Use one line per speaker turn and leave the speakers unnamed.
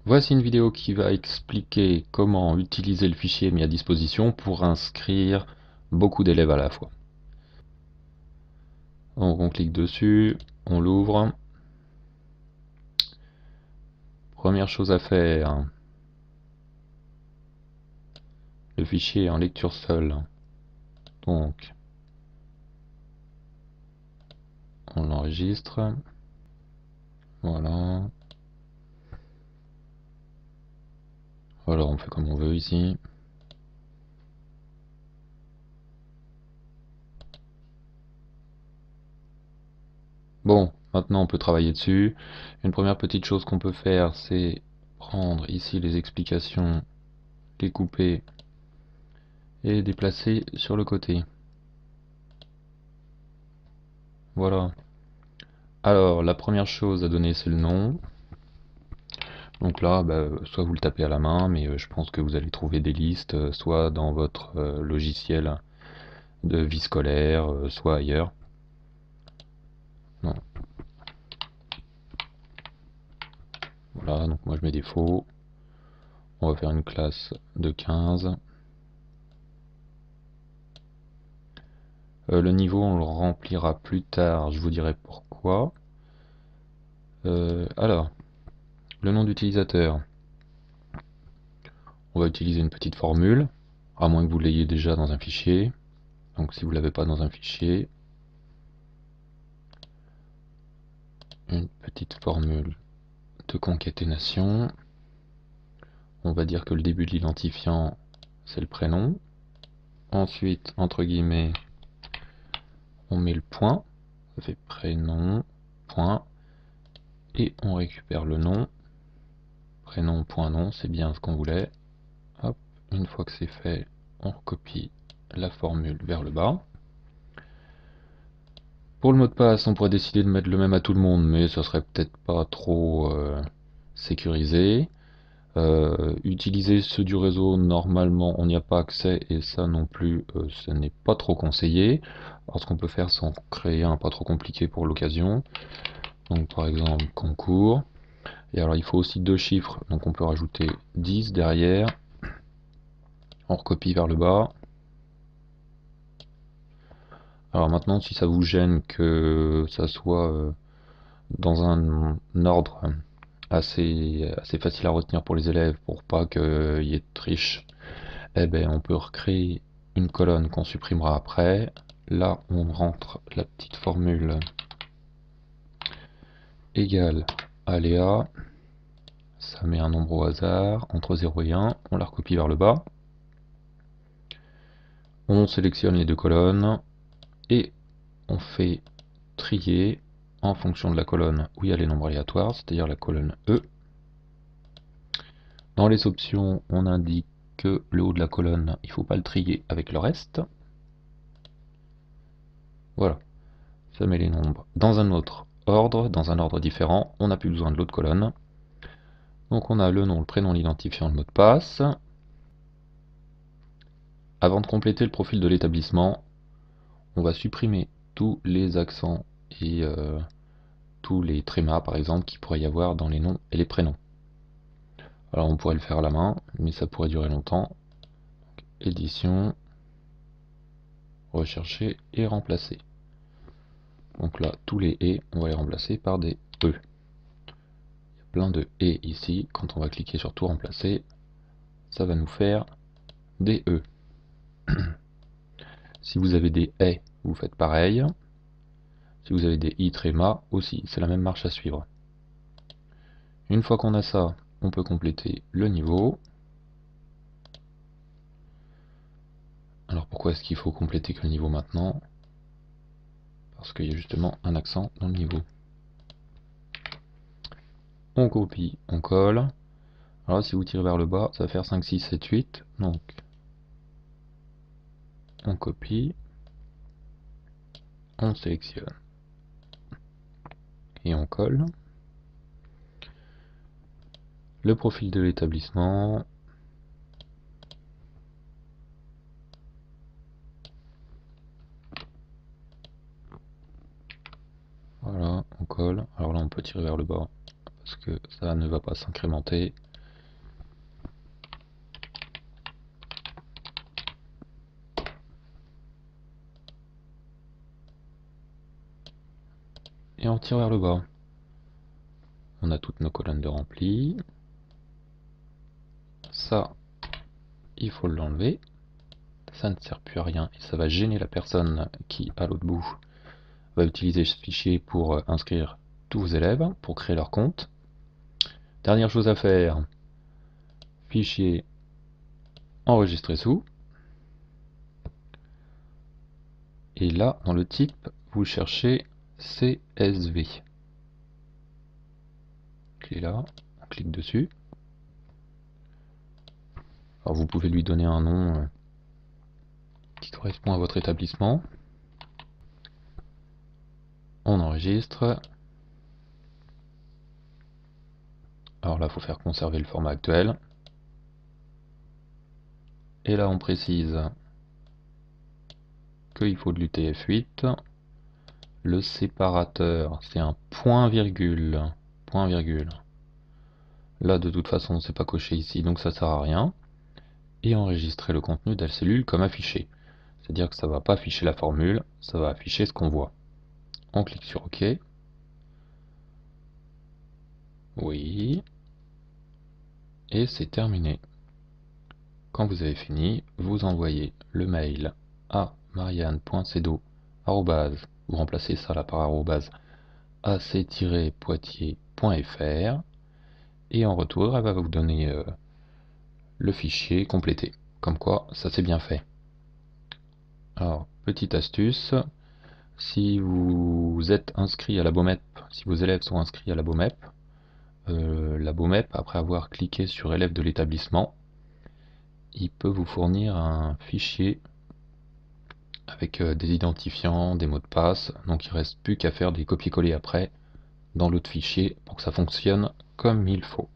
Voici une vidéo qui va expliquer comment utiliser le fichier mis à disposition pour inscrire beaucoup d'élèves à la fois. Donc on clique dessus, on l'ouvre. Première chose à faire, le fichier est en lecture seule. Donc on l'enregistre. Voilà. Voilà, on fait comme on veut ici. Bon, maintenant on peut travailler dessus. Une première petite chose qu'on peut faire, c'est prendre ici les explications, les couper et les déplacer sur le côté. Voilà. Alors, la première chose à donner, c'est le nom. Donc là, soit vous le tapez à la main, mais je pense que vous allez trouver des listes, soit dans votre logiciel de vie scolaire, soit ailleurs. Non. Voilà, donc moi je mets des faux. On va faire une classe de 15. Le niveau, on le remplira plus tard, je vous dirai pourquoi. Alors, le nom d'utilisateur. On va utiliser une petite formule, à moins que vous l'ayez déjà dans un fichier. Donc si vous ne l'avez pas dans un fichier, une petite formule de concaténation. On va dire que le début de l'identifiant, c'est le prénom. Ensuite, entre guillemets, on met le point. Ça fait prénom, point. Et on récupère le nom. Prénom, point, nom, c'est bien ce qu'on voulait. Hop, une fois que c'est fait, on recopie la formule vers le bas. Pour le mot de passe, on pourrait décider de mettre le même à tout le monde, mais ça serait peut-être pas trop sécurisé. Utiliser ceux du réseau, normalement on n'y a pas accès et ça non plus, ce n'est pas trop conseillé. Alors ce qu'on peut faire, c'est en créer un pas trop compliqué pour l'occasion. Donc par exemple concours. Et alors il faut aussi deux chiffres, donc on peut rajouter 10 derrière. On recopie vers le bas. Alors maintenant, si ça vous gêne que ça soit dans un ordre assez facile à retenir pour les élèves, pour pas qu'il y ait de triche, eh ben, on peut recréer une colonne qu'on supprimera après. Là, on rentre la petite formule égale aléa. Ça met un nombre au hasard, entre 0 et 1. On la recopie vers le bas. On sélectionne les deux colonnes et on fait trier en fonction de la colonne où il y a les nombres aléatoires, c'est-à-dire la colonne E. Dans les options, on indique que le haut de la colonne, il ne faut pas le trier avec le reste. Voilà, ça met les nombres dans un autre ordre, dans un ordre différent. On n'a plus besoin de l'autre colonne. Donc on a le nom, le prénom, l'identifiant, le mot de passe. Avant de compléter le profil de l'établissement, on va supprimer tous les accents et tous les trémas par exemple qu'il pourrait y avoir dans les noms et les prénoms. Alors on pourrait le faire à la main, mais ça pourrait durer longtemps. Édition, rechercher et remplacer. Donc là, tous les et, on va les remplacer par des e. Il y a plein de et ici. Quand on va cliquer sur tout remplacer, ça va nous faire des e. Si vous avez des et, vous faites pareil. Si vous avez des i tréma aussi, c'est la même marche à suivre. Une fois qu'on a ça, on peut compléter le niveau. Alors pourquoi est-ce qu'il faut compléter que le niveau maintenant? Parce qu'il y a justement un accent dans le niveau. On copie, on colle. Alors si vous tirez vers le bas, ça va faire 5, 6, 7, 8. Donc on copie, on sélectionne et on colle. Le profil de l'établissement. Voilà, on colle. Alors là on peut tirer vers le bas parce que ça ne va pas s'incrémenter. et on tire vers le bas. On a toutes nos colonnes de rempli. Ça, il faut l'enlever. Ça ne sert plus à rien et ça va gêner la personne qui, à l'autre bout, va utiliser ce fichier pour inscrire tous vos élèves, pour créer leur compte. Dernière chose à faire, fichier enregistré sous. Et là, dans le type, vous cherchez CSV. Clé là, on clique dessus. Alors vous pouvez lui donner un nom qui correspond à votre établissement. On enregistre. Alors là, il faut faire conserver le format actuel. Et là, on précise qu'il faut de l'UTF-8. Le séparateur, c'est un point virgule. Point virgule. Là, de toute façon, c'est pas coché ici, donc ça sert à rien. Et enregistrer le contenu de la cellule comme affiché. C'est-à-dire que ça va pas afficher la formule, ça va afficher ce qu'on voit. On clique sur OK. Oui. Et c'est terminé. Quand vous avez fini, vous envoyez le mail à marianne.cedo, vous remplacez ça là par ac-poitiers.fr, et en retour, elle va vous donner le fichier complété. Comme quoi, ça c'est bien fait. Alors, petite astuce, si vous êtes inscrit à la BOMEP, si vos élèves sont inscrits à la BOMEP, après avoir cliqué sur élève de l'établissement, il peut vous fournir un fichier avec des identifiants, des mots de passe, donc il ne reste plus qu'à faire des copier-coller après dans l'autre fichier pour que ça fonctionne comme il faut.